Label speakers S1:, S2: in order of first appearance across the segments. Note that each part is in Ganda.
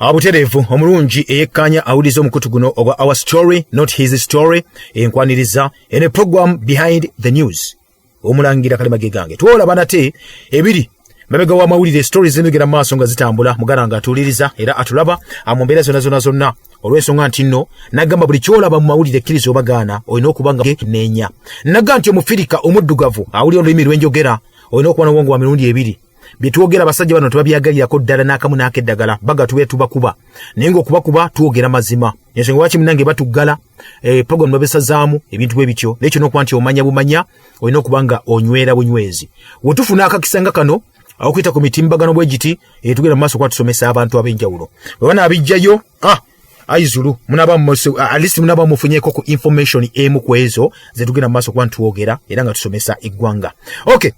S1: Abuterevu omulungi eyekanya awuliza omukutu guno ogwa Our Story Not His Story enkwaniriza ene program Behind the News Omulangira Kalema gegange tuola banate ebiri mabega wa mawulire stories zinugera maaso nga zitambula mugaranga atuliriza era atulaba amumbera zonna olw'ensonga nti nno nagamba buli kyolaba mu mawulire ekkiriza obagaana olina okubanga nenya naga nti omufirika omuddugavu awulira olulimi lw'enjogera olina okuba n'obwongo wa mirundi ebiri bitwogera basajja bano tebabyagalirako ddala n'akamu n'akeddagala bagatuwe tubakuba naye ng'okubakuba twogera mazima ensonga lwaki munnange batuggala program babesazaamu ebintu bwe bityo n'ekyo n'okuba nti omanya bumanya olina okuba nga onywera bunywezi wetufuna akakisanga kano okuyita ku mitimbagano bwe giti tugenda mu maaso kuba tusomesa abantu ab'enjawulo bwe bana abijjayo aizulu alisi munaba mufunyeeko ku information emu ku ezo zetugenda mu maaso kuba ntwogera era nga tusomesa eggwanga okay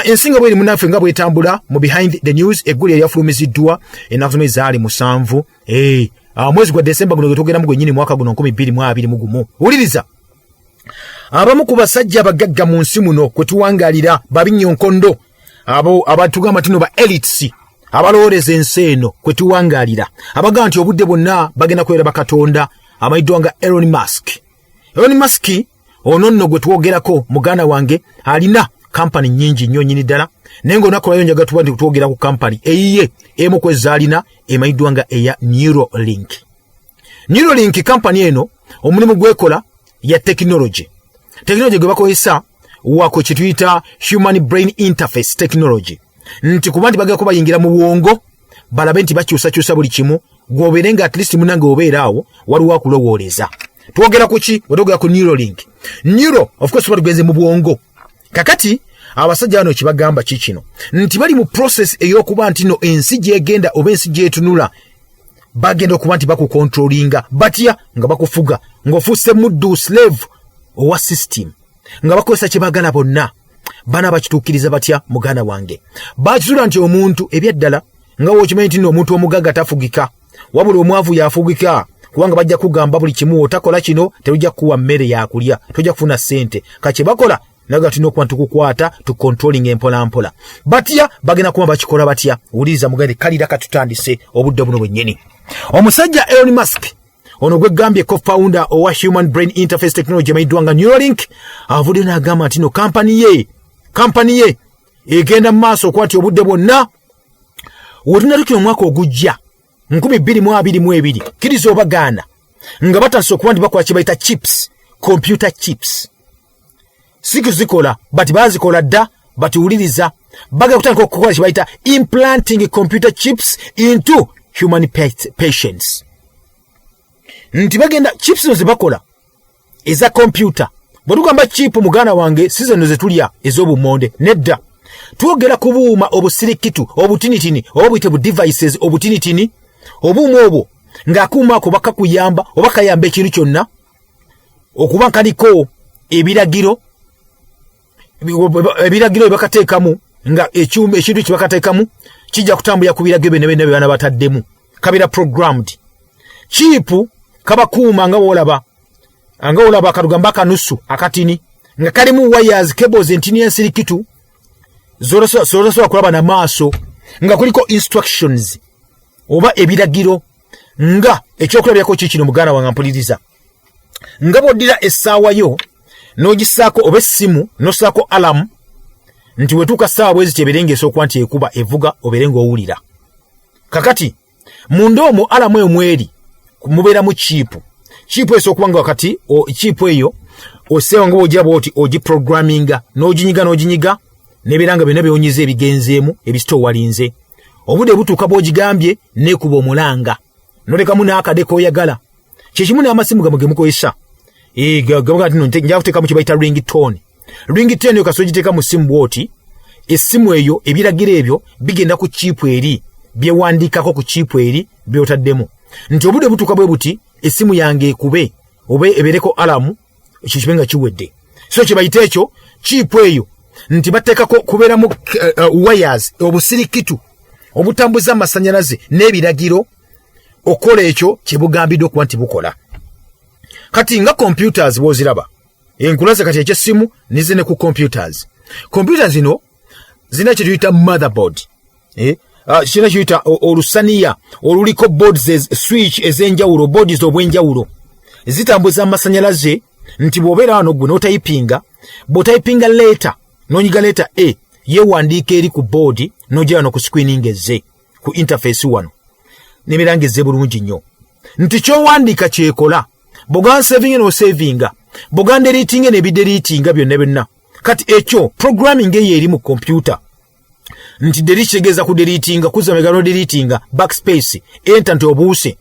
S1: ensinga bweri munaffe nga bwetambula mu Behind the News eggulu eryafulumiziddwa ennaku zomwe zaali 7 mwezi gwa Desemba guno getugeramu gwennyini mwaka guno 2021 wuliriza abamu ku basajja abagagga mu nsi muno kwe tuwangalira babinyonkondo abo abatugamba tino ba elites abalooleza ensi eno kwe tuwangalira abaga nti obudde bwonna bagenda kwera bakatonda amayiddwa nga Elon Musk ono nno gwe twogerako muganda wange alina kampani nyingi nnyo nnyini ddala naye ng'onakolayo njaga tuba ndi twogera ku kampani eyiye emu kwezaalina emayiddwa nga eya Neuralink kampani eno omulimu gwekola ya technology gwe bakozesa wako kituyita human brain interface technology nti kuba nti bagako bayingira mu bwongo balabe nti bakyusa buli kimu gw'obeere nga at least munange obeera awo waliwo akulowooleza twogera ku ki wetwogera ku Neuralink of course batugenze mu bwongo kakati abasajja bano kibagamba kikino nti bali mu process ey'okuba nti no ensi gyegenda oba ensi gyetunula bagenda okuba nti bakukontrolinga batya nga bakufuga ng'ofuuse muddu slave owa system nga bakozesa kye bagala bonna bana bakituukiriza batya muganda wange bakitula nti omuntu ebyaddala nga wokimanyi nti omuntu omugagga tafugika wabula omwavu yafugika kubanga bajja kugamba buli kimu otakola kino terujja kuwa mmere yakulya tojja kufuna ssente kakye bakola naga tulina okuba tukukwata tukontroling empolampola batya bagenda kuba bakikola batya wuliriza mugande kalira katutandise obudde buno bwennyini omusajja Elon Musk ono gwe gambye co-founder owa human brain interface technology amayiddwa nga Neuralink avudde n'agamba nti no kampani ye egenda mu maaso okuba nti obudde bwonna wetunatukira omwaka ogujja 2022 kiriza obagaana nga batandise okuba nti bakola kye bayita computer chips sikuzikola bati bazikola dda batiwuliriza baga kutandika okukola kye bayita implanting computer chips into human patients nti bagenda chips zo zibakola eza computer bwetugamba chip muganda wange sizeno zetulya ez'obumonde nedda twogera ku buuma obusirikitu obutinitini oba buyite bu devices obutinitini obuuma obwo ng'akuuma ako bakakuyamba oba kayamba ekintu kyonna okuba nkaliko ebiragiro ebakateekamu nga ekintu kibakateekamu kijja kutambulira ku biragiro bene bye bana bataddemu kabira programmed chipu kabakuuma nga wolaba akatugamba akanusu akatini nga kalimu wires cables entini ensirikitu zorosobola kulaba na maaso nga kuliko instructions oba ebiragiro nga ekyokulabirako kikino muganda wange mpuliriza nga bw'oddira essaawa yo n'ogisaako oba essimu n'osaako alarm nti wetuuka ssaawa bwezi kyeberengesa okuba nti ekuba evuga obeere ng'owulira kakati munda omwo alamu emweri mubeeramu chipu eso okubanga wakati chipu eyo oseewa nga bw'ogiraba oti ogiprogramminga n'oginyiga n'ebeera nga byonna byonyiza ebigenzeemu ebisitowalinze obudde butuuka bw'ogigambye neekuba omulanga n'olekamu n'akadeko oyagala kyekimu n'amasimu gamwe ge mukozesa nja kuteekamu kye bayita ringtone eyo kasi ogiteeka mu ssimu bw'oti essimu eyo ebiragiro ebyo bigenda ku chipu eri byewandiikako ku chipu eri byotaddemu nti obudde butuuka bwe buti essimu yange ekube oba ebeereko alamu ekyo kibe nga kiwedde so kye bayita ekyo chipu eyo nti bateekako kubeeramu wires obusirikitu obutambuza amasannyalaze n'ebiragiro okola ekyo kye bugambiddwa okuba nti bukola kati nga computers bw'oziraba enkulaze kati eky'essimu nizine ku computers zino zina kye tuyita motherboard kina kiyita olusaniya oluliko boards switch ezenjawulo boards obwenjawulo zitambuza amasanyalaze nti bw'obeera wano gwe n'otayipinga bw'otayipinga leeta n'onyiga leeta A yeewandiika eri ku board n'ojja wano ku screening ezze ku interface wano n'emirangeze bulungi nnyo nti ky'owandiika kyekola bw'ogamba savinga n'osavinga bw'ogamba deletinga n'ebideletinga byonna byonna kati ekyo programming eyo eri mu computer nti delete kitegeeza ku deletinga kuzza megalo deletinga backspace enter nti obuuse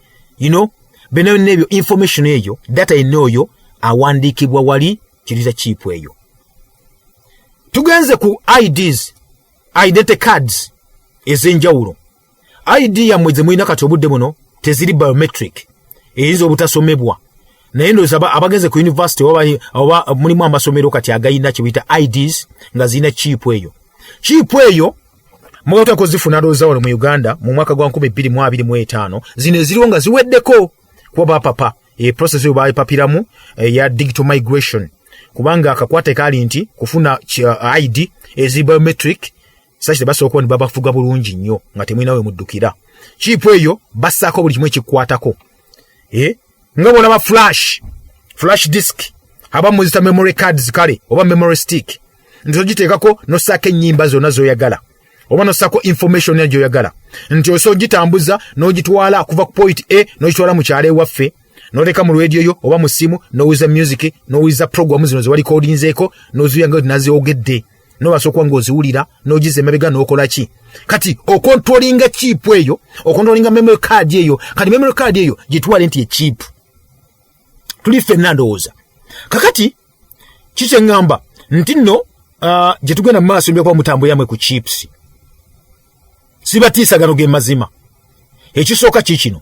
S1: bino nebyo information eyo data enoyo awandiikibwa wali kirita chip eyo. Tugenze ku IDs identity cards ezenjawulo. ID ya mweze mwina kati obudde buno teziri biometric eyizo obutasomebwa naye ndowooza abagenze ku university oba mulimu amasomero kati agayina kibiyita IDs nga zirina chip eyo mwata kozifuna ndowooza wano mu Uganda mu mwaka gwa 2025 zino eziriwo nga ziweddeko kuba papa process yo bayipapiramu ya digital migration kubanga akakwate kali nti kufuna ID ezi biometric sachi basoko ni baba fuga bulungi nnyo nga temwina we muddukira chip eyo basako buli kimwe kikwatako ngabona ba flash disk aba muzita memory cards kale oba memory stick ndio gitekako no sake nyimba zona zoyagala oba no sako information yajo yagala ndio so gitambuza no gitwala kuva ku point A no gitwala mu kyale waffe no leka mu radio yo oba mu simu no wiza music no wiza program zino zo wali codinzeko no zuyanga nazi ogedde no basoko ngozi ulira no gize mabega no kolaki kati okontrolinga chip eyo okontrolinga memory card eyo kati memory card eyo gitwale nti chip tuli Fernando oza kakati kiche ngamba ntino jetugenda maaso mbya kwa mutambo yamwe ku chips sibatisa ganoge mazima ekisoka kikino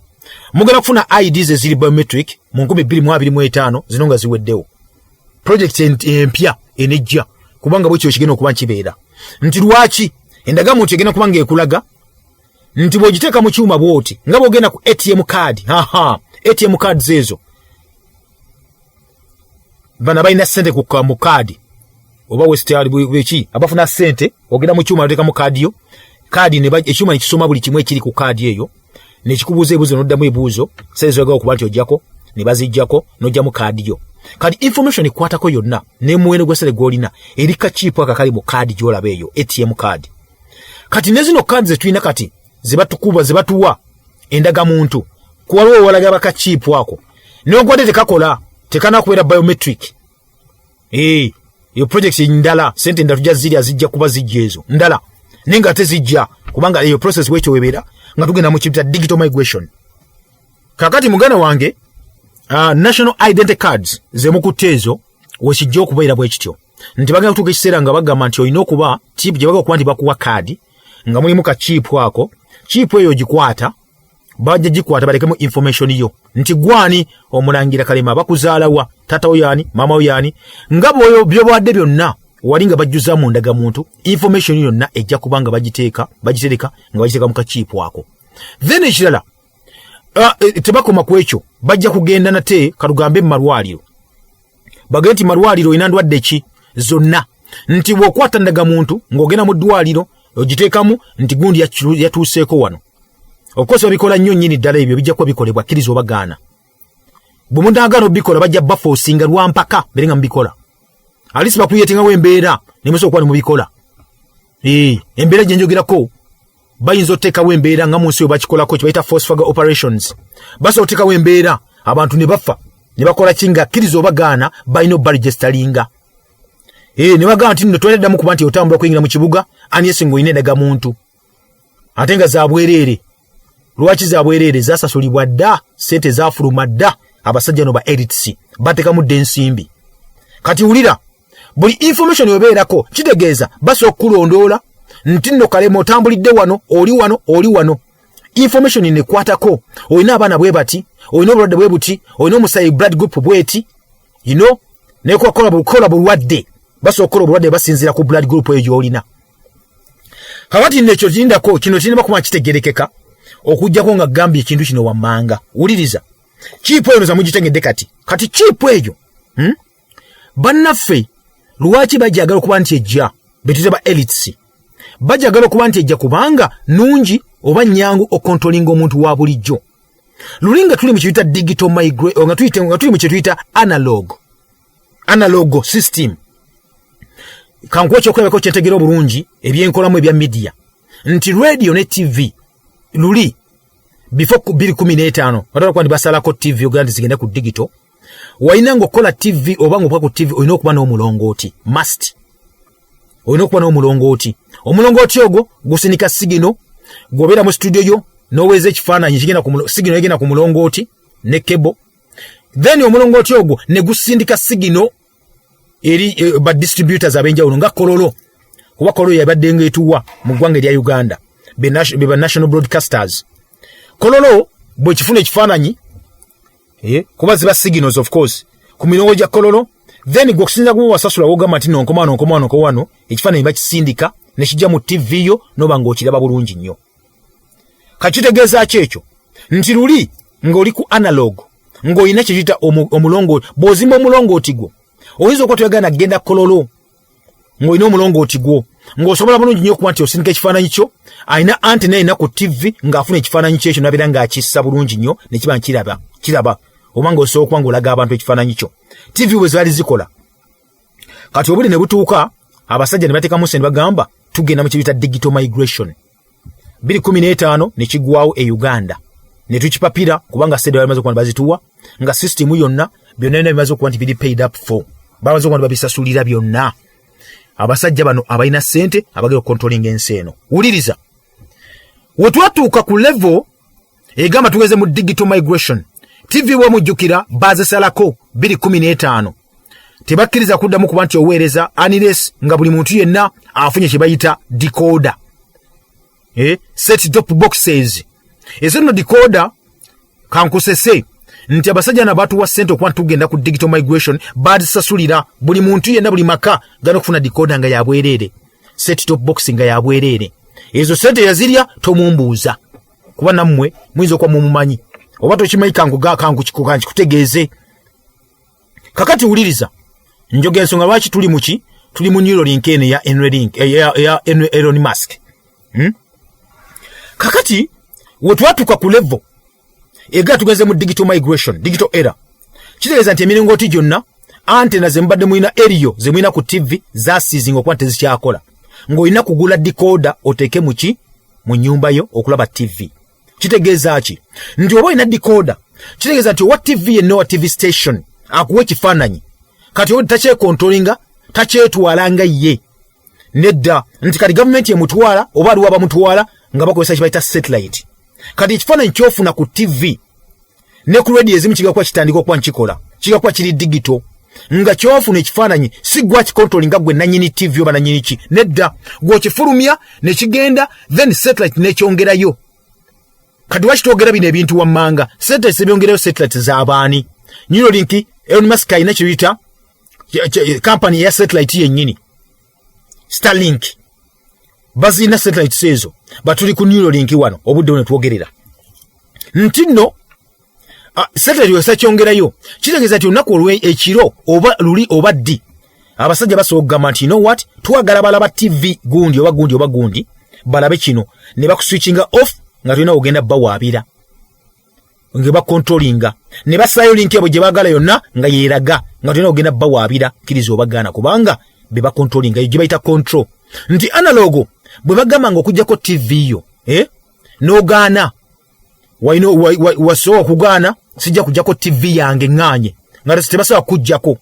S1: mugana kufuna IDs eziri biometric mu 2025 zinonga ziweddewo project empya enejja kubanga bwe kigenda okuba kibeera nti lwaki endaga muntu egenda kubanga ekulaga nti bwogiteka mu kyuma bwoti nga bwogenda ku ATM card ATM card zezo bana bayina sente ku card oba westali bweki abafuna sente ogenda mu kyuma ateka mu card yo card ne ekyuma nikisoma buli kimwe kiri ku card eyo ne kikubuza ebuzo noddamu ebuzo sezo yagawo kuba nti ojjako ne bazijjako nojja mu card yo kadi information ikwatako yonna ne muwene gwesere golina erika chip akakali mu card gyolabe eyo ATM card kati nezino cards zetuina kati zibatukuba zibatuwa endaga muntu kuwaliwo walaga baka chip wako n'ogwadde tekakola tekana kubeera biometric yo project ndala sente ndatujja ziri azijja kuba zijjezo ndala ninga tezijja kubanga iyo process wecho webera nga tugenda mu kibita digital migration kakati mugana wange national identity cards zemukutezo wekijja okubeera bwe kityo nti bagenda kutuuka ekiseera nga bagamba nti olina okuba chip gye bagakuba nti bakuwa card nga mulimu ka chip ako chip eyo gikwata bajja gikwata balekemu information yo nti gwani Omulangira Kalema bakuzaalawa tata oyani mama oyani nga boyo byobwadde byonna walinga bajjuza mu ndaga muntu information yonna ejja kubanga bagitereka nga bagitereka mu ka chip ako then ekirala tebakoma ku ekyo bajja kugenda nate kalugambe mu malwaliro bagenti malwaliro ina ndwadde ki zonna nti bwokwata ndaga muntu ng'ogenda mu ddwaliro ogiteekamu nti gundi yatuuseeko wano okosa bikola nnyo nnyini ddala ebyo bijja kuba bikolebwa kkiriza obagaana bwe mundagaano bikola bajja bafoosinga lwampaka mbere nga mubikola alisi bakuyetengawo embeera nemusobola okuba ne mubikola embeera gye njogerako bayinza oteekawo embeera nga mu nsi yo bakikolako kye bayita force figure operations basobola oteekawo embeera abantu ne bafa ne bakola kinga kkiriza obagaana balina obaregestalinga ne bagamba nti nno tweteddamu kuba nti otambula kuyingira mu kibuga ani yesinga olina endaga muntu ate nga za bwereere lwaki za bwereere zasasulibwa dda sente zafuluma dda abasajja no ba elites bateekamu dda ensimbi kati wulira buli information yobeerako kitegeeza basobola okukulondoola nti nno Kalema otambulidde wano oli wano information nekwatako olina abaana bwe bati olina obulwadde bwe buti olina omusayi blood group bweti nekola bulwadde basobola okukola obulwadde basinziira ku blood group eyo gy'olina kakati nekyo kirindako kino kirina bakuba kitegerekeka okujjako nga gambye ekintu kino wammanga wuliriza chip eyo za mugitegedde kati chip eyo bannaffe lwaki bajagala okuba nti ejja betuze ba elites bajagala okuba nti ejja kubanga nungi oba nyangu okontrolinga omuntu wa bulijjo. Lulinga tuli mu kiyita digital migration, nga tuli mu kiyita analog system. Kankuwa kyokulabako kyentegera obulungi ebyenkolamu ebya media nti radio ne TV luli before 2015 watala kwa ndibasalako TV ogandi zigenda ku digital waina ngokola TV oba ngokuba ku TV olina okuba n'omulongooti must olina okuba n'omulongooti omulongooti ogwo gusinika sigino gwobeera mu studio yo n'oweza ekifaananyi sigino egenda ku mulongooti ne cable then omulongooti ogwo ne gusindika sigino eri ba distributors abenjawulo nga kololo kuba kololo yabadde ngeetuwa mu ggwanga erya Uganda be national broadcasters kololo bwe kifuna ekifaananyi kuba ziba signals of course ku mirongo gya kololo then gwe okusinza kuba wasasula wogamba nti nonkomano ekifaananyi bakisindika ne kijja mu TV yo noba ng'okiraba bulungi nnyo. Kakitegeeza ki ekyo nti luli ng'oli ku analog ng'olina kyekiyita omulongooti bw'ozimba omulongooti gwo oyinza okuba toyagala genda kololo ng'olina omulongooti gwo ng'osobola bulungi nnyo okuba nti osindika ekifaananyi kyo alina antena erina ku TV ng'afuna ekifaananyi kyekyo nabeera ng'akissa bulungi nnyo ne kiba kiraba oba ng'osobola okuba ng'olaga abantu ekifaananyi kyo. TV bwe zaali zikola kati obudde ne butuuka abasajja ne bateekamu sente bagamba tugenda mu kibita digital migration 2015 ne kigwawo e Uganda ne tukipapira kubanga sede bamaze okuba bazituwa nga system yonna byonna bimaze okuba nti biri paid up for bamaze okuba babisasulira byonna abasajja bano abalina sente abagera controlling ensi eno. Wuliriza wetwatuuka ku level egamba tugeze mu digital migration TV wamujjukira bazisalako 2015 tebakkiriza kuddamu kuba nti oweereza unless nga buli muntu yenna afunye kye bayita decoder set top boxes ezo no decoder kankusese nti abasajja na batu wa sente okuba tugenda ku digital migration bazisasulira buli muntu yenna buli maka gana okufuna decoder nga yabwerere set top box nga yabwerere ezo sente yazirya tomumbuuza kuba nammwe muyinza okuba mumumanyi oba tokimanyi kankikutegeeze. Kakati wuliriza njoga ensonga lwaki tuli mu Neuralink ene ya Elon Musk. Kakati wetwatuuka ku level ega tugeze mu digital migration digital era kitegeeza nti emiringoti gyonna antena zembadde mulina eriyo zemulina ku TV zasizinga okuba tezikyakola ng'olina kugula decoder oteeke mu nnyumba yo okulaba TV. Kitegeeza ki nti oba olina decoder kitegeeza nti owa TV yenna wa TV station akuwa ekifaananyi kati odi takyekontrolinga takyetwalanga ye nedda nti kati gavumenti emutwala oba aliwo abamutwala nga bakozesa kibayita satellite kati ekifaananyi kyofuna ku TV ne ku radio ezimu kigakuba kitandika okuba nkikola kigakuba kiri digital nga kyofuna ekifaananyi si gwa kikontrolinga gwe nanyini TV oba nanyini ki nedda gw'okifulumya ne kigenda then satellite nekyongerayo. Kati wakitwogera bino ebintu wammanga satellite sebyongerayo satellite z'abaani Neuralink Elon Musk ayina kiyita company ya satellite yennyini Starlink bazina satellite ezo batuli ku Neuralink wano obudde bwe twogerera nti nno satellite yose kyongerayo kitegeeza nti olunaku olwe ekiro oba luli oba ddi abasajja basobola okugamba nti you know what twagala balaba TV gundi balabe kino ne bakuswitchinga off nga tulina ogenda bawaabira nge bakontrolinga ne basaayo link ebo gye baagala yonna nga yeeraga nga tulina ogenda bawaabira kkiriza obagaana kubanga be bakontrolinga gye bayita control nti analogo bwe bagamba nga okugjako TV yo n'ogaana wasobola okugaana sijja kujjako TV yange ŋŋaanye nga tebasaba kujjako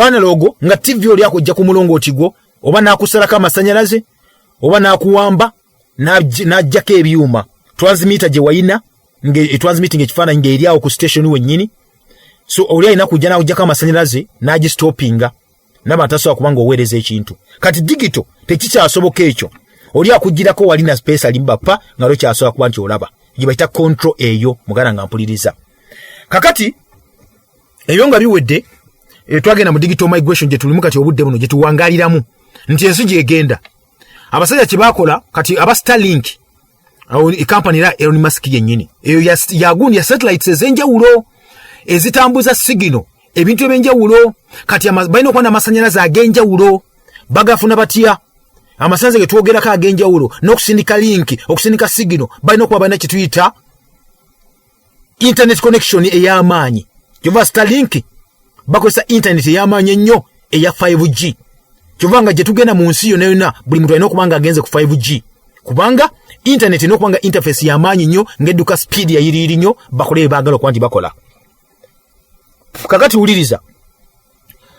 S1: analogo nga TV oli akujja ku mulongooti gwo oba n'akusalako amasanyalaze oba n'akuwamba n'ajjako ebyuma transmitter gye wayina transmitting ekifaananyi ng'eri awo ku station wennyini so oli alina kujja n'akujjako amasanyalaze n'agistopinga naba tasobola kubanga oweereza ekintu kati digital tekikyasoboka ekyo oli akugirako walina space alimbapa nga lo kyasobola kuba nti olaba gye bayita control eyo mugana nga mpuliriza. Kakati ebyo nga biwedde twagenda mu digital migration gye tulimu kati obudde buno gye tuwangaaliramu nti ensi gyegenda abasajja kye baakola kati aba Starlink company ya Elon Musk yennyini eyo yagundi ya satellites ez'enjawulo ezitambuza sigino ebintu ebyenjawulo kati balina okuba n'amasanyalaze ag'enjawulo bagafuna batya amasanze ge twogera agenjawulo n'okusindika link okusindika signal balina okuba balina kituyita internet connection ey'amaanyi kyova Starlink bakozesa internet ey'amaanyi ennyo eya 5G kyovanga gye tugenda mu nsi yonna buli muntu alina okuba nga agenze ku 5G kubanga internet n'okubanga interface y'amaanyi nnyo ng'edduka speed yayiriiri nnyo bakole baagala okuba nti bakola kakati wuliriza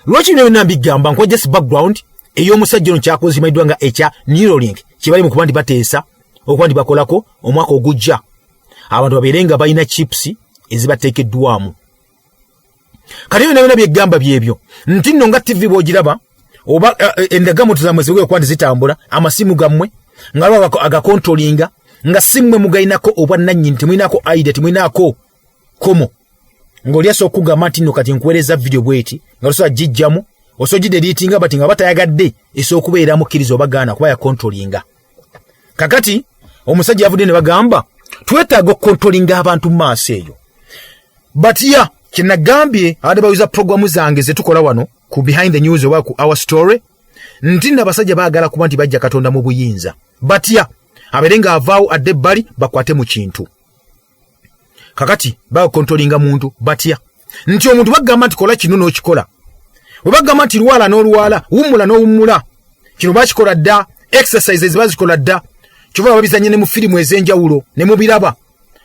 S1: lwaki byonna mbigamba nkuwa just background ey'omusajja ono kyakozimaiddwa nga ekya Neuralink kibali mu kuba nti bateesa okuba nti bakolako omwaka ogujja abantu babeere nga balina chips ezibateekeddwamu kati byonna byegamba byebyo nti nno nga TV bw'ogiraba oba endagamoto zammwe ziwuge okuba nti zitambula amasimu gammwe nga lwa agakontrolinga nga simmwe mugainako obwannannyini temuyinako aida temuyinako komo ng'oli asobola okugamba nti nno kati nkuweereza video bweti nga lusobola gijjamu osobola gideliitinga bati nga batayagadde esobola okubeera mukkiriza oba gaana kuba yakontrolinga kakati omusajja yavudde ne bagamba twetaaga okukontrolinga abantu mu maaso eyo batya kyenagambye abadde bawiza programu zange ze tukola wano ku behind the news oba ku our story nti n'abasajja baagala kuba nti bajja Katonda mu buyinza batya abeere nga avaawo adde ebbali bakwate mu kintu kakati bakontrolinga muntu batya nti omuntu bagamba nti kola kino n'okikola bwe bagamba nti lwala n'olwala wumula n'owummula kino bakikola dda exercises bazikola dda kyova babizanye ne mu firimu ez'enjawulo ne mubiraba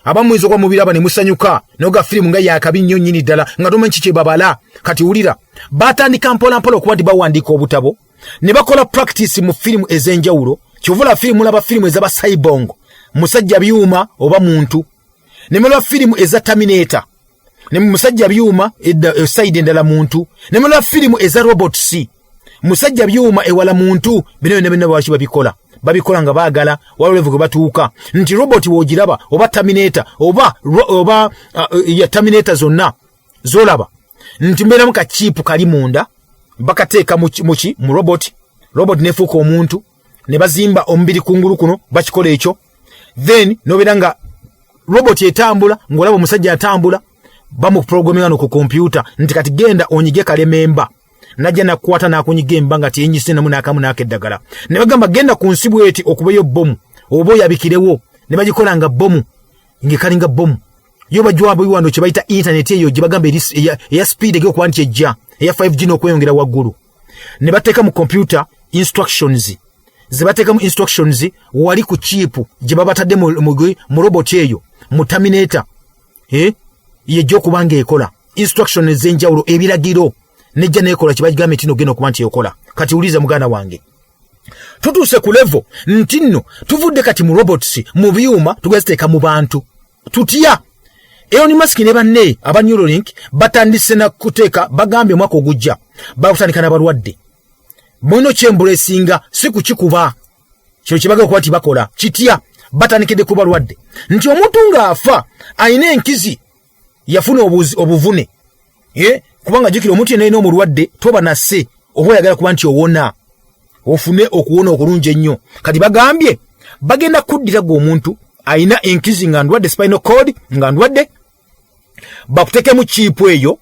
S1: abamuyinza okuba mubiraba ne musanyuka noga firimu nga yakabi nnyo nnyini ddala nga tomanyi kiki babala kati wulira batandika mpolampola okuba nti bawandiika obutabo ne bakola practice mu firimu ez'enjawulo kyovula firimu laba firimu ez'aba Cybong musajja byuma oba muntu ne mulaba firimu eza Terminator ne musajja byuma side endala muntu ne mulaba firimu eza robots musajja byuma ewala muntu bino byonna bwaki babikola nga baagala walevu gwe batuuka nti robot wogiraba oba Terminator oba ya Terminator zonna zolaba nti mbeeramu ka chip kali munda bakateeka mu robot nefuuka omuntu ne bazimba omubiri kungulu kuno bakikola ekyo then nobeera nga robot etambula ng'olaba omusajja atambula bamuprograminga no ku kompyuta nti kati genda onyige Kalememba najja nakwata nakunyiga emba nga tiyenyise namu n'akamu n'akeddagala ne bagamba genda ku nsi bweti okubayo bomu oba oyabikirewo ne bagikola nga bomu ngekalinga bomu yo bajwabo biwando kye bayita internet eyo gye bagamba eya speed egyokuba nti ejja eya 5G n'okweyongera waggulu ne bateeka mu computer instructions zibateekamu instructions wali ku chip gye babatadde mu robot eyo mu Terminator yejja okuba ng'ekola instructions ez'enjawulo ebiragiro nejja nekola kibagigambe nti nogenda okuba nti yokola kati uliza muganda wange tutuuse ku level nti nno tuvudde kati mu robots mu byuma tugaziteeka mu bantu tutya Elon Musk ne banne aba Neuralink batandise na kuteeka bagambye omwaka ogujja bakutandika n'abalwadde muno kyembulesinga si kukikuba kino kibaga okuba nti bakola kitya batandikidde ku balwadde nti omuntu ng'afa ayina enkizi yafuna obuvune kubanga jukira omuntu yenna omulwadde toba nasse oba oyagala kuba nti owona ofune okuwona okulungi ennyo kati bagambye bagenda kuddira gwe omuntu ayina enkizi nga ndwadde spinal cord nga ndwadde bakuteekemu chipu eyo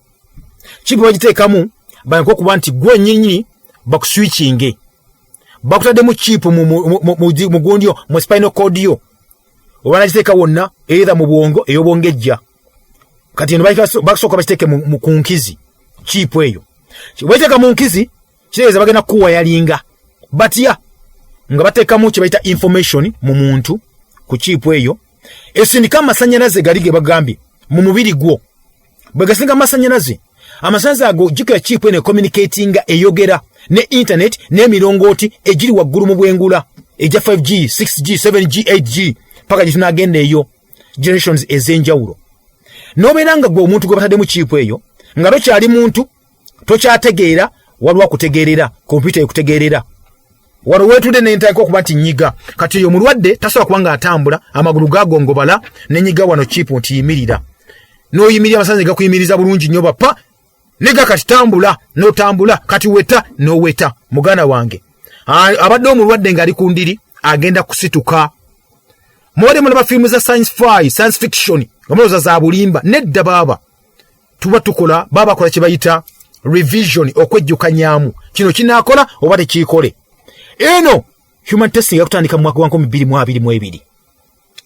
S1: chipu bagiteekamu banako okuba nti gwe nnyinyi bakuswitchinge bakutaddemu chipu mu gondyo mu spinal cord yo oba nagiteeka wonna either mu bwongo ey'obwongejja kati eno bakusooka bakiteeke mu kunkizi chipu eyo bweteeka mu nkizi kitegeeza bagenda kuwayalinga batya nga bateekamu kye bayita information mu muntu ku chipu eyo esindika amasanyalaze gali ge bagambye mu mubiri gwo bwe gasinga amasanyalaze ago jukira chipu eno communicatinga eyogera ne internet n'emirongooti egiri waggulu mu bwengula eja 5G 6G 7G 8G paka gitunagenda eyo generations ez'enjawulo nobeera nga gwe omuntu gwe batadde mu chipu eyo nga tokyali muntu tokyategeera waliwo akutegeerera kompyuta ekutegeerera waliwo weetudde n'entandika okuba nti nnyiga kati oyo omulwadde tasobola kuba ng'atambula amagulu gagongobala n'ennyiga wano chipu nti yimirira n'oyimirira amasanzi gakuyimiriza bulungi nnyo bapa nega kati tambula n'otambula kati weta n'oweta muganda wange abadde omulwadde ng'ali ku ndiri agenda kusituka muwadde mulaba firimu za science fiction nga mulowooza za bulimba nedda baaba tuba tukola babakola kye bayita revision okwejjukanyaamu kino kinaakola oba tekiikole eno human testing yakutandika mu mwaka wa 2022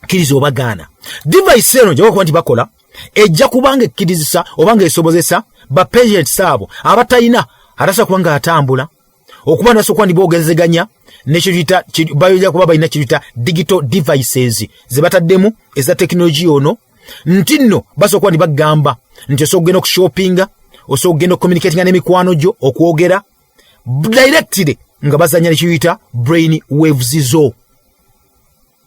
S1: kirizo obagana device eno joko kwanti bakola ejja kubanga ekkirizisa obanga esobozesa ba patient sabo abatayina atasa kubanga atambula okuba naso kwandi bogezeganya nekirita bayoja kuba bayina kirita digital devices zebataddemu eza technology ono ntinno baso kwandi bagamba nti osogenda okushoppinga osogenda communicating n'emikwano jo okwogera directly nga bazanya nekirita brain waves zo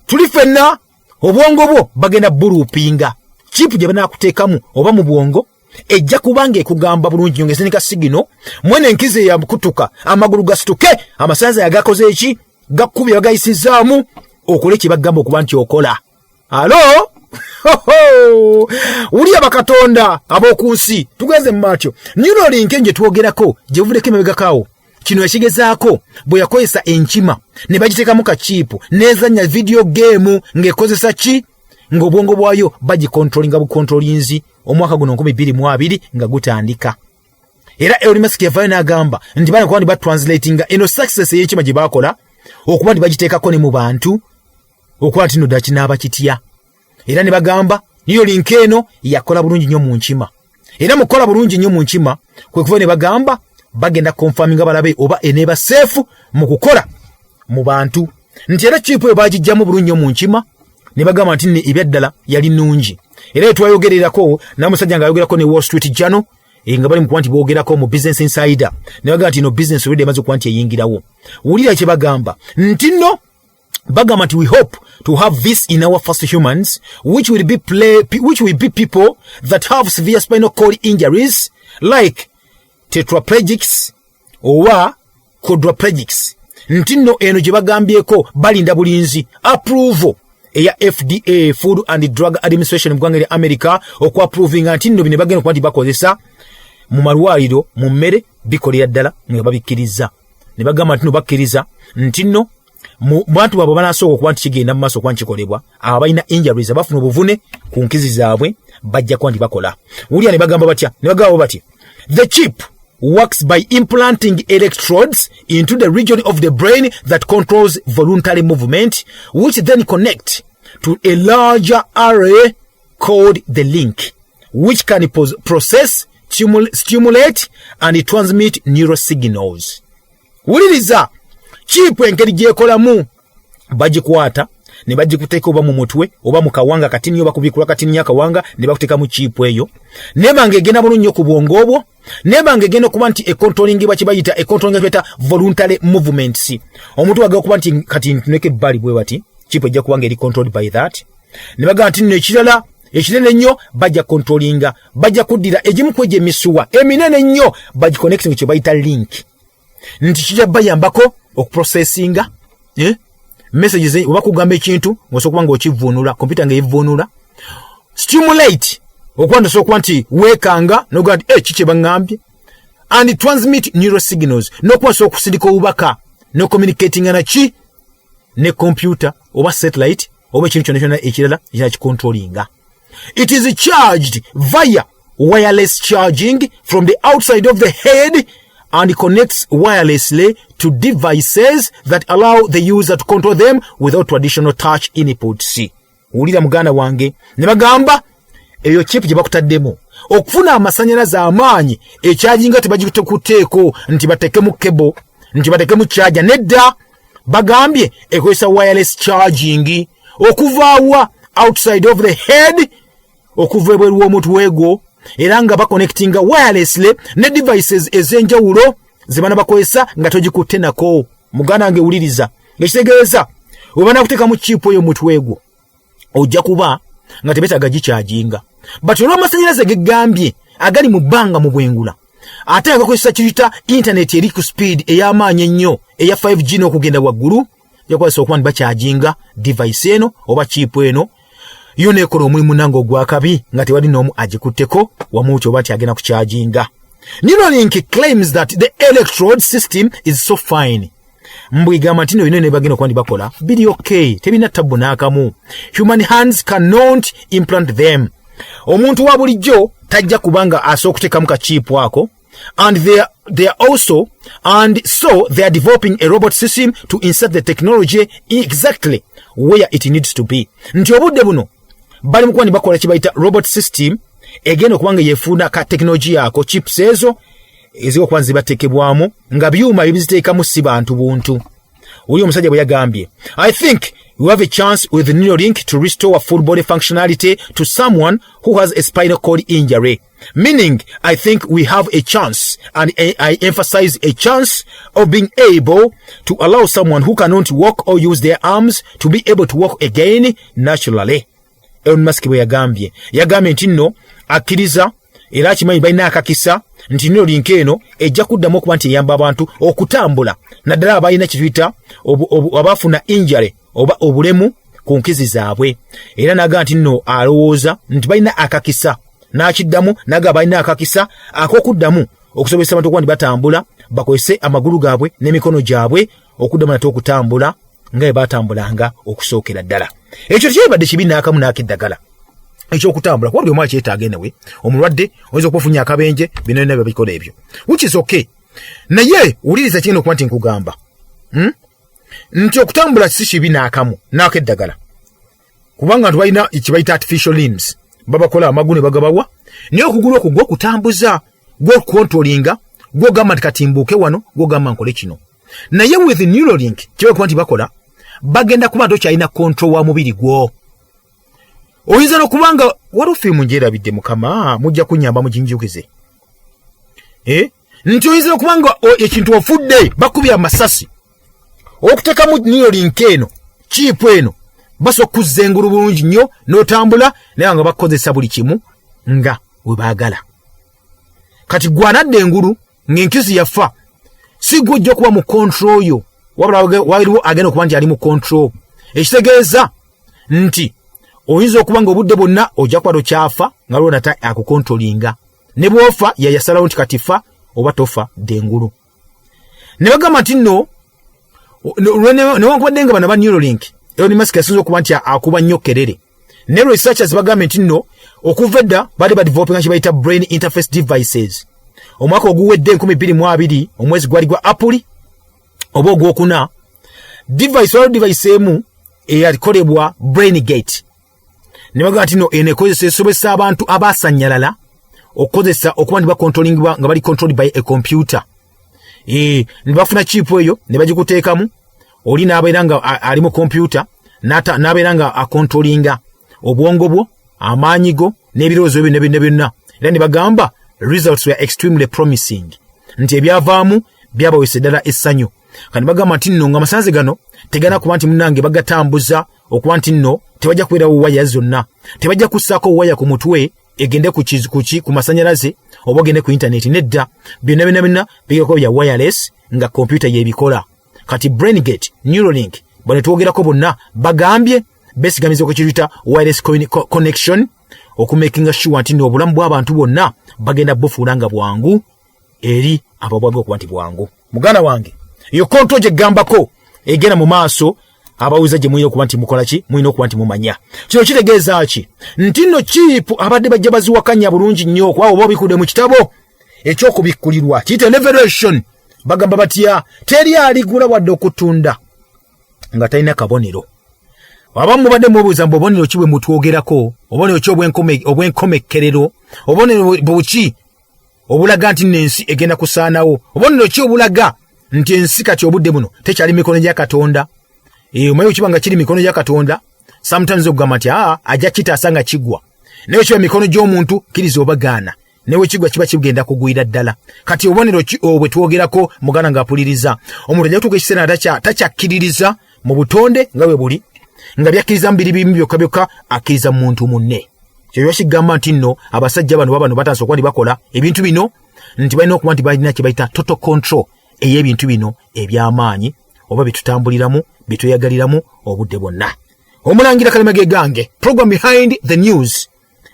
S1: tuli fenna obwongo bwo bagenda bulupinga chip gye banakuteekamu oba mu bwongo ejja kubanga ekugamba bulungi nyongeze nika sigino mwene enkize ya kutuka amagulu gasituke amasaza yagakoze eki gakubye bagayisizaamu okole kibagamba okuba nti okola alo uli abakatonda abokunsi tugeze mmatyo nyuno linke nje tuogerako je vudeke emabegakawo kino yakigezaako bwe yakozesa enkima ne bagiteekamu kachipu nezanya video game ng'ekozesa ki ng'obwongo bwayo bagikontrolinga bukontrolinzi omwaka guno 2022 nga gutandika era Elon Musk yavayo n'agamba nti bana kwandi batranslatinga eno success y'enkima gye bakola okuba nti bagiteekako ne mu bantu okuba nti no dakinaaba kitya era ne bagamba niyo link eno yakola bulungi nnyo mu nkima era mukola bulungi nnyo mu nkima kwe kuva ne bagamba bagenda confirminga balabe oba eneba safe mu kukola mu bantu nti era chipu eyo bagijjamu bulungi nnyo mu nkima ne bagamba nti ebyaddala yali nnungi era twayogererako namusajja nga ayogerako ne Wall Street Journal nga bali mu kwanti boogerako mu Business Insider ne bagamba nti no business already emaze kwanti eyingirawo wulira kye bagamba nti no bagamba nti we hope to have this in our first humans which will be people that have severe spinal cord injuries like tetraplegics owa quadriplegics ntinno eno gye bagambyeko balinda bulinzi approval eya FDA Food and Drug Administration mu ggwanga lya America okwaprovinga ntinno bino bagenda kuba nti bakozesa mu malwaliro mu mmere bikolera ddala nga babikkiriza ne bagamba nti no bakkiriza ntinno mu bantu babo banasooka okuba nti kigenda mu maaso okuba nkikolebwa abalina injuries abafuna obuvune ku nkizi zaabwe bajja kuba nti bakola wulira ne bagamba batya ne bagamba bati the chip works by implanting electrodes into the region of the brain that controls voluntary movement, which then connect to a larger array called the link, which can process, stimulate, and transmit neurosignals. Wuliriza, chipu engeri gyekolamu bagikwata ne bagikuteeka oba mu mutwe oba mu kawanga katini oba kubikula katini yakawanga ne bakuteeka mu chipu eyo nebanga egenda bulungi nnyo ku bwongo obwo nebanga egenda okuba nti econtrollingibwa kibayita econtrolling beta voluntary movements omuntu wagala okuba nti kati ntuneke ebbali bwe bati chipu ejja kuba nga eri controlled by that ne bagamba nti nno ekirala ekinene nnyo bajja controllinga bajja kuddira egimu ku egyo emisuwa eminene nnyo bagiconnecting kye bayita link nti kijja bayambako okuprocessinga messages oba kugamba ekintu ng'osobola nga okivvuunula computer nga evvuunula stimulate okwanda sokuba nti weekanga noga nti kiki baŋŋambye and transmit neurosignals n'okuba sobola okusindika obubaka no communicating naki ne computer oba satellite oba ekintu kyonna kyonna ekirala ekinakicontrollinga. It is charged via wireless charging from the outside of the head and connects wirelessly to devices that allow the user to control them without traditional touch inputs. Ulira muganda wange ne bagamba eyo chip gye bakutaddemu okufuna amasanyalaze amaanyi ekyajinga tebagikuteeko nti batekemu cable nti batekemu charger nedda bagambye ekozesa wireless charging okuvaawa outside of the head okuva ebweru w'omutwe gwo era nga baconnectinga wirelessly ne devices ez'enjawulo ze bana bakozesa nga togikutte nako. Muganda wange wuliriza ekitegeeza oba nakuteeka mu chipu eyo mutwe gwo ojja kuba nga tebetaaga gikyajinga but olw'amasanyalaze gegambye agali mu bbanga mu bwengula ate agakozesa kirita internet eri ku speed ey'amaanyi ennyo eya 5G n'okugenda waggulu yakozesa okuba nti bakyajinga device eno oba chipu eno yo nekola omulimu nange ogwakabi nga tewali n'omu agikutteko wamu kyoba nti agenda kukyajinga. Neuralink claims that the electrode system is so fine. Mbwigamba nti no bagenda okuba nti bakola biri okay tebina tabbu n'akamu. Human hands cannot implant them. Omuntu wa bulijjo tajja kubanga asooka okuteekamu kachipu ako and they are also, and so they are developing a robot system to insert the technology exactly where it needs to be. Nti obudde buno bali mukwani bakola kibaita robot system egenda okubanga yefuna ka technology yako chips ezo eziko kwanza batekebwamu nga byuma ebiziteekamu si bantu buntu. Uli omusajja bwe yagambye, I think we have a chance with the Neuralink to restore full body functionality to someone who has a spinal cord injury. Meaning, I think we have a chance, and I emphasize a chance of being able to allow someone who cannot walk or use their arms to be able to walk again naturally. Elon Musk bwe yagambye nti nno akkiriza era kimanyi balina akakisa nti Neuralink eno ejja kuddamu okuba nti eyamba abantu okutambula naddala abalina kituyita abafuna injury oba obulemu ku nkizi zaabwe. Era naga nti nno alowooza nti balina akakisa n'akiddamu naga balina akakisa ak'okuddamu okusobozesa abantu okuba nti batambula bakozese amagulu gaabwe n'emikono gyabwe okuddamu nate okutambula nga bwe batambulanga okusookera ddala. Ekyo tekibadde kibi n'akamu n'akiddagala ekyokutambula kuba buli omu akyetaaga enewe omulwadde oyinza okufunya akabenje bino byonna bikola ebyo which is okay. Naye wuliriza kigenda okuba nti nkugamba nti okutambula si kibi n'akamu n'akeddagala kubanga nti balina ekibayita artificial limbs babakola amagulu ne bagabawa naye okugulu okwo gw'okutambuza gw'okukontrolinga gw'ogamba nti katimbuuke wano gw'ogamba nkole kino. Naye with Neuralink kiba kuba nti bakola bagenda kuba nti okyalina control wa mubiri gwo. Oyinza n'okubanga waliwo firimu ngyerabidde mukama mujja kunyamba muginjukize nti oyinza okubanga ekintu ofudde bakubye amasasi okuteekamu Neuralink eno chipu eno basobola okuzza engulu bulungi nnyo n'otambula naye nga bakozesa buli kimu nga we baagala. Kati gwanadde engulu ng'enkizi yafa si gwojja okuba mu control yo wabula waliwo agenda okuba nti ali mu control. Ekitegeeza nti oyinza okuba nga obudde bwonna ojja kuba tokyafa nga lwo nata akukontrolinga ne bw'ofa yayasalawo nti katifa oba tofa dengulu. Ne bagamba nti nno newankubadde nga bano ba Neuralink Elon Musk yasinza okuba nti akuba nnyo kerere. Ne researchers bagambe nti nno okuva edda bali badevelopinga kibayita brain interface devices. Omwaka oguwedde 2022 omwezi gwali gwa April oba ogwokuna device emu eyakolebwa brain gate. Ne bagamba nti nno enekozesa esobesa abantu abasanyalala okukozesa okuba nti bakontrolingibwa nga bali controlled by a computer. Ne bafuna chip eyo ne bagikuteekamu oli n'abeera nga ali mu computer n'abeera nga akontrolinga obwongo bwo amaanyi go n'ebirowoozo byo byonna. Era ne bagamba results were extremely promising nti ebyavaamu byabawesa ddala essanyu. Kandi bagamba nti nno nga amasanze gano tegana kuba nti munnange bagatambuza okuba nti nno tebajja kubeerawo waya zonna, tebajja kussaako waya ku mutwe egende ku masanyalaze oba ogende ku internet. Nedda byonna bigako bya wireless nga computer yebikola. Kati BrainGate, Neuralink bane twogerako bonna bagambye besigamiza ku kirita wireless connection okumakinga sure nti obulamu bw'abantu bonna bagenda bufuula nga bwangu eri ababwaga okuba nti bwangu. Muganda wange yo control gye gambako egenda mu maaso abawuza gye muyina okuba nti mukola ki muyina okuba nti mumanya. Kino kitegeeza ki nti nno chipu abadde bajja baziwakanya bulungi nnyo okwawo oba bikude mu kitabo ekyokubikkulirwa kiyita revelation. Bagamba batya teri aligula wadde okutunda nga talina kabonero. Abamu badde mubuuza mbu obonero ki bwe mutwogerako, obonero ki obwenkomekerero, obonero buki obulaga nti n'ensi egenda kusaanawo, obonero ki obulaga nti ensi kati obudde buno tekyali mikono gya Katonda. Omanyi okibanga kiri mikono gya Katonda sometimes okugamba nti ajja kitaasa nga kigwa, naye kiba mikono gy'omuntu kiriza obagaana newe kigwa kiba kigenda kugwira ddala. Kati obonero ki obwe twogerako mugana ng'apuliriza omuntu ajja kutuuka ekiseera takyakkiririza mu butonde nga bwe buli nga byakkiriza mu biri bimu byokka akkiriza muntu munne. Kyo bakigamba nti nno abasajja bano babano batandise okuba bakola ebintu bino nti balina okuba nti balina kye bayita total control ey'ebintu bino eby'amaanyi oba bitutambuliramu bitweyagaliramu obudde bwonna. Omulangira Kalema gange program behind the news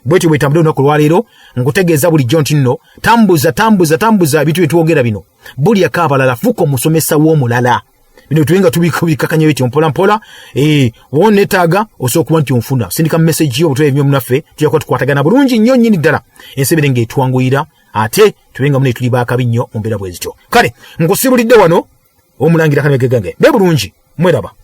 S1: bwetyo bwetambula olunaku lwaleero nkutegeeza bulijjo nti nno tambuza ebintu byetwogera bino bulyako abalala fuka omusomesa w'omulala. Bino tuwenga tubikakanya bityo mpola wona neetaaga osobola okuba nti onfuna sindika message yo obutwe ebyo munaffe tuyakuba tukwatagana bulungi nnyo nnyini ddala ensebere ng'etwanguyira ate tubenga mune tuli bakabi nnyo mu mbeera bwezityo. Kale nkusibulidde wano Omulangira Kalema gange be bulungi mweraba.